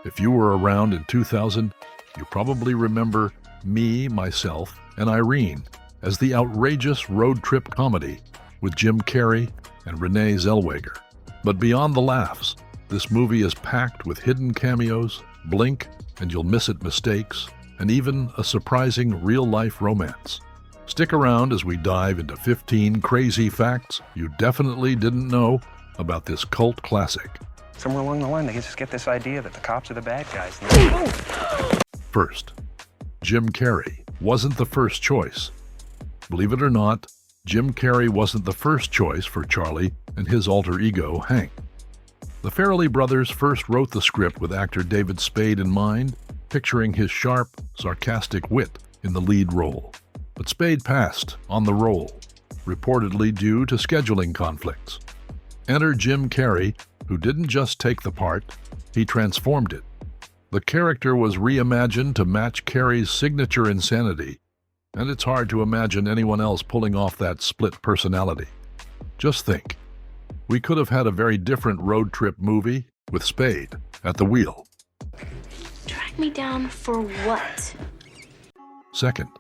If you were around in 2000, you probably remember Me, Myself, and Irene as the outrageous road trip comedy with Jim Carrey and Renee Zellweger. But beyond the laughs, this movie is packed with hidden cameos, blink and you'll miss it mistakes, and even a surprising real-life romance. Stick around as we dive into 15 crazy facts you definitely didn't know about this cult classic. Somewhere along the line, they just get this idea that the cops are the bad guys. First, Jim Carrey wasn't the first choice. Believe it or not, Jim Carrey wasn't the first choice for Charlie and his alter ego, Hank. The Farrelly brothers first wrote the script with actor David Spade in mind, picturing his sharp, sarcastic wit in the lead role. But Spade passed on the role, reportedly due to scheduling conflicts. Enter Jim Carrey, who didn't just take the part, he transformed it. The character was reimagined to match Carrey's signature insanity, and it's hard to imagine anyone else pulling off that split personality. Just think, we could have had a very different road trip movie with Spade at the wheel. Track me down for what? Second,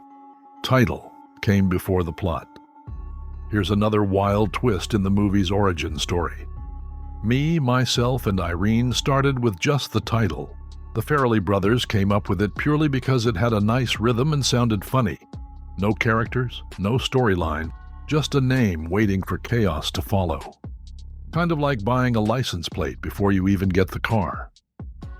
title came before the plot. Here's another wild twist in the movie's origin story. Me, Myself, and Irene started with just the title. The Farrelly brothers came up with it purely because it had a nice rhythm and sounded funny. No characters, no storyline, just a name waiting for chaos to follow. Kind of like buying a license plate before you even get the car.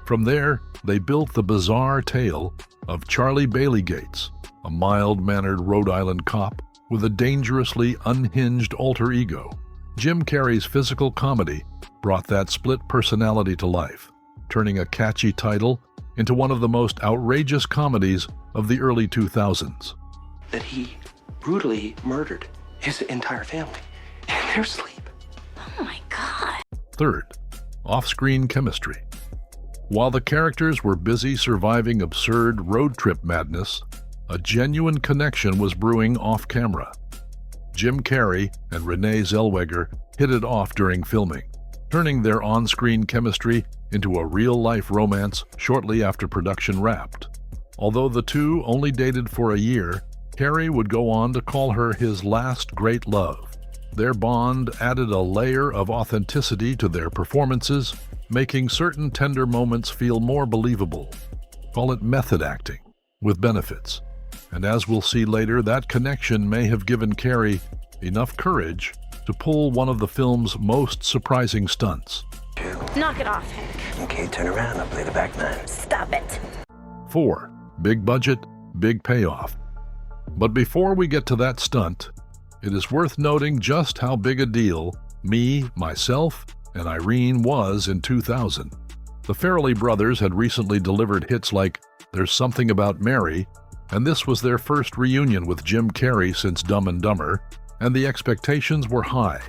From there, they built the bizarre tale of Charlie Bailey Gates, a mild-mannered Rhode Island cop with a dangerously unhinged alter ego. Jim Carrey's physical comedy brought that split personality to life, turning a catchy title into one of the most outrageous comedies of the early 2000s. That he brutally murdered his entire family in their sleep. Oh my God. Third, off-screen chemistry. While the characters were busy surviving absurd road trip madness, a genuine connection was brewing off-camera. Jim Carrey and Renee Zellweger hit it off during filming, turning their on-screen chemistry into a real-life romance shortly after production wrapped. Although the two only dated for a year, Carrey would go on to call her his last great love. Their bond added a layer of authenticity to their performances, making certain tender moments feel more believable. Call it method acting, with benefits. And as we'll see later, that connection may have given Carrey enough courage to pull one of the film's most surprising stunts. Knock it off, Hank. Okay, turn around. I'll play the back nine. Stop it. 4. Big budget, big payoff. But before we get to that stunt, it is worth noting just how big a deal Me, Myself, and Irene was in 2000. The Farrelly brothers had recently delivered hits like There's Something About Mary, and this was their first reunion with Jim Carrey since Dumb and Dumber, and the expectations were high.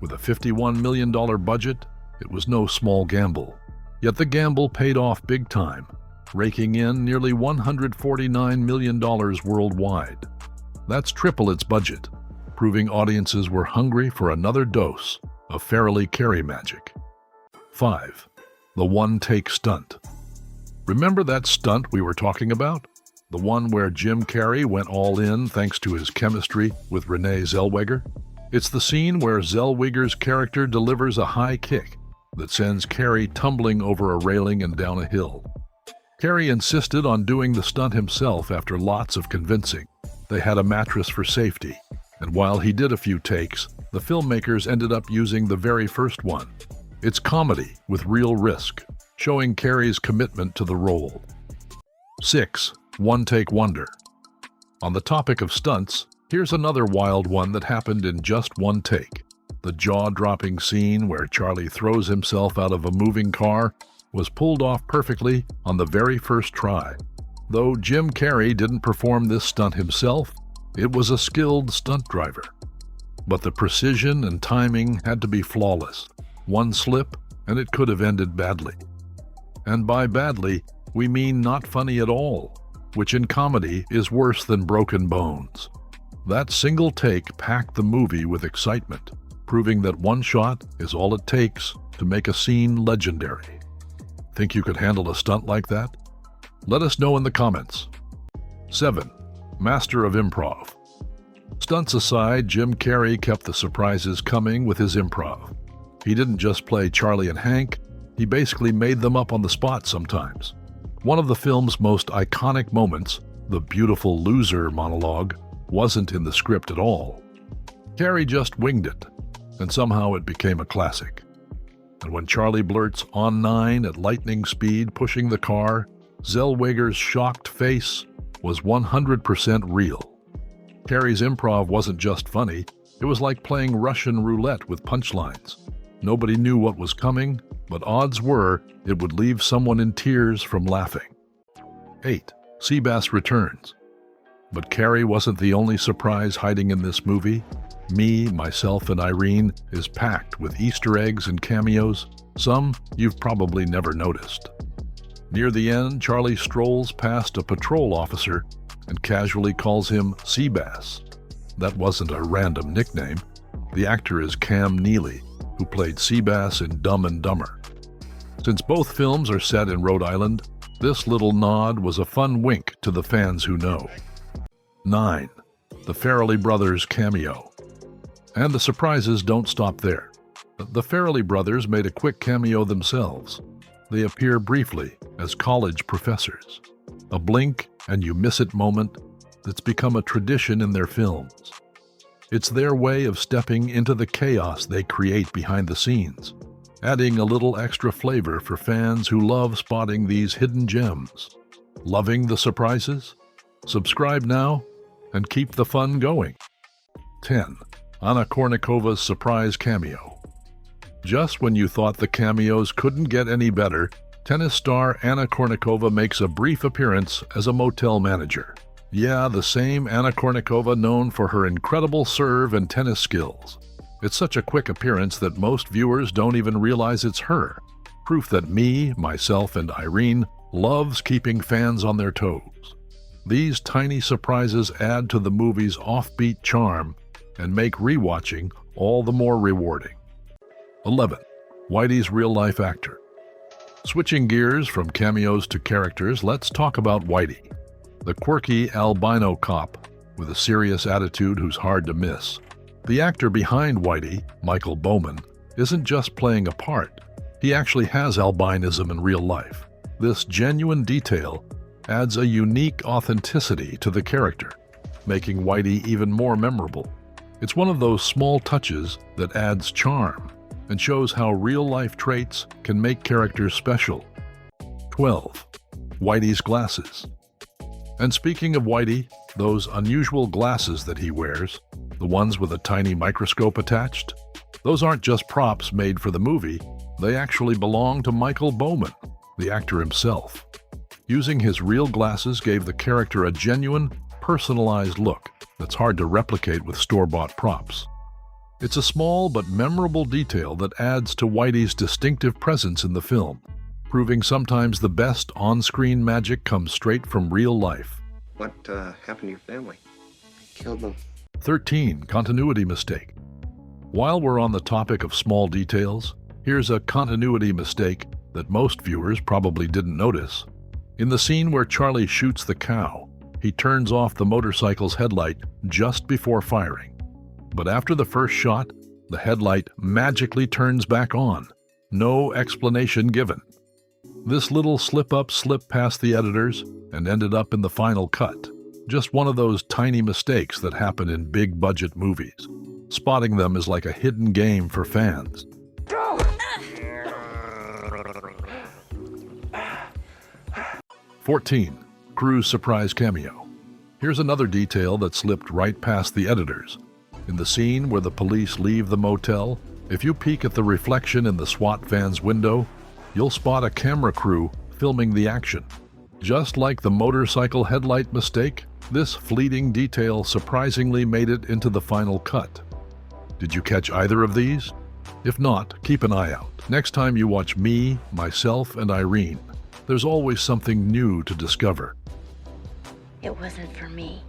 With a $51 million budget, it was no small gamble. Yet the gamble paid off big time, raking in nearly $149 million worldwide. That's triple its budget, proving audiences were hungry for another dose of Farrelly Carrey magic. 5. The one-take stunt. Remember that stunt we were talking about? The one where Jim Carrey went all in thanks to his chemistry with Renee Zellweger? It's the scene where Zellweger's character delivers a high kick that sends Carrey tumbling over a railing and down a hill. Carrey insisted on doing the stunt himself after lots of convincing. They had a mattress for safety, and while he did a few takes, the filmmakers ended up using the very first one. It's comedy with real risk, showing Carrey's commitment to the role. 6. One-take wonder. On the topic of stunts, here's another wild one that happened in just one take. The jaw-dropping scene where Charlie throws himself out of a moving car was pulled off perfectly on the very first try. Though Jim Carrey didn't perform this stunt himself, it was a skilled stunt driver. But the precision and timing had to be flawless. One slip, and it could have ended badly. And by badly, we mean not funny at all, which in comedy is worse than broken bones. That single take packed the movie with excitement, proving that one shot is all it takes to make a scene legendary. Think you could handle a stunt like that? Let us know in the comments. 7. Master of Improv. Stunts aside, Jim Carrey kept the surprises coming with his improv. He didn't just play Charlie and Hank, he basically made them up on the spot sometimes. One of the film's most iconic moments, the beautiful loser monologue, wasn't in the script at all. Carrey just winged it, and somehow it became a classic. And when Charlie blurts "on 9" at lightning speed pushing the car, Zellweger's shocked face was 100% real. Carrey's improv wasn't just funny, it was like playing Russian roulette with punchlines. Nobody knew what was coming, but odds were it would leave someone in tears from laughing. 8. Seabass returns. But Carrey wasn't the only surprise hiding in this movie. Me, Myself, and Irene is packed with Easter eggs and cameos, some you've probably never noticed. Near the end, Charlie strolls past a patrol officer and casually calls him Seabass. That wasn't a random nickname. The actor is Cam Neely, who played Seabass in Dumb and Dumber. Since both films are set in Rhode Island, this little nod was a fun wink to the fans who know. 9. The Farrelly Brothers cameo. And the surprises don't stop there. The Farrelly brothers made a quick cameo themselves. They appear briefly as college professors. A blink and you miss it moment that's become a tradition in their films. It's their way of stepping into the chaos they create behind the scenes, adding a little extra flavor for fans who love spotting these hidden gems. Loving the surprises? Subscribe now and keep the fun going. 10. Anna Kournikova's surprise cameo. Just when you thought the cameos couldn't get any better, tennis star Anna Kournikova makes a brief appearance as a motel manager. Yeah, the same Anna Kournikova known for her incredible serve and tennis skills. It's such a quick appearance that most viewers don't even realize it's her. Proof that me, Myself, and Irene loves keeping fans on their toes. These tiny surprises add to the movie's offbeat charm and make rewatching all the more rewarding. 11. Whitey's real-life actor. Switching gears from cameos to characters, let's talk about Whitey, the quirky albino cop with a serious attitude who's hard to miss. The actor behind Whitey, Michael Bowman, isn't just playing a part. He actually has albinism in real life. This genuine detail adds a unique authenticity to the character, making Whitey even more memorable. It's one of those small touches that adds charm and shows how real-life traits can make characters special. 12. Whitey's glasses. And speaking of Whitey, those unusual glasses that he wears, the ones with a tiny microscope attached, those aren't just props made for the movie, they actually belong to Michael Bowman, the actor himself. Using his real glasses gave the character a genuine, personalized look that's hard to replicate with store-bought props. It's a small but memorable detail that adds to Whitey's distinctive presence in the film, proving sometimes the best on-screen magic comes straight from real life. What happened to your family? Killed them. 13. Continuity mistake. While we're on the topic of small details, here's a continuity mistake that most viewers probably didn't notice. In the scene where Charlie shoots the cow, he turns off the motorcycle's headlight just before firing. But after the first shot, the headlight magically turns back on. No explanation given. This little slip-up slipped past the editors and ended up in the final cut. Just one of those tiny mistakes that happen in big-budget movies. Spotting them is like a hidden game for fans. 14. Cruise surprise cameo. Here's another detail that slipped right past the editors. In the scene where the police leave the motel, if you peek at the reflection in the SWAT van's window, you'll spot a camera crew filming the action. Just like the motorcycle headlight mistake, this fleeting detail surprisingly made it into the final cut. Did you catch either of these? If not, keep an eye out. Next time you watch Me, Myself, and Irene, there's always something new to discover. It wasn't for me.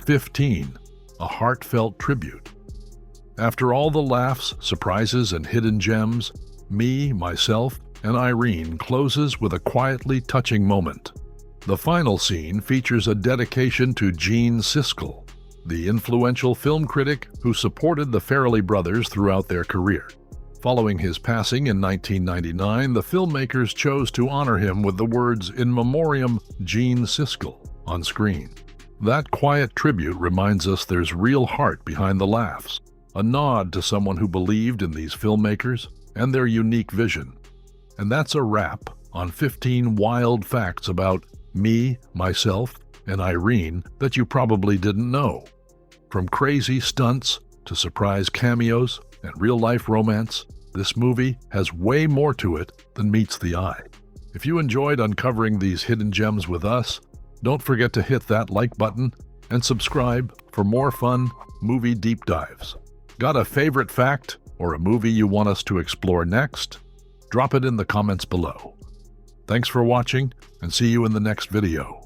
15. A heartfelt tribute. After all the laughs, surprises, and hidden gems, Me, Myself, and Irene closes with a quietly touching moment. The final scene features a dedication to Gene Siskel, the influential film critic who supported the Farrelly brothers throughout their career. Following his passing in 1999, the filmmakers chose to honor him with the words "In Memoriam Gene Siskel" on screen. That quiet tribute reminds us there's real heart behind the laughs, a nod to someone who believed in these filmmakers and their unique vision. And that's a wrap on 15 wild facts about me, myself, and Irene that you probably didn't know. From crazy stunts to surprise cameos and real-life romance, this movie has way more to it than meets the eye. If you enjoyed uncovering these hidden gems with us, don't forget to hit that like button and subscribe for more fun movie deep dives. Got a favorite fact or a movie you want us to explore next? Drop it in the comments below. Thanks for watching, and see you in the next video.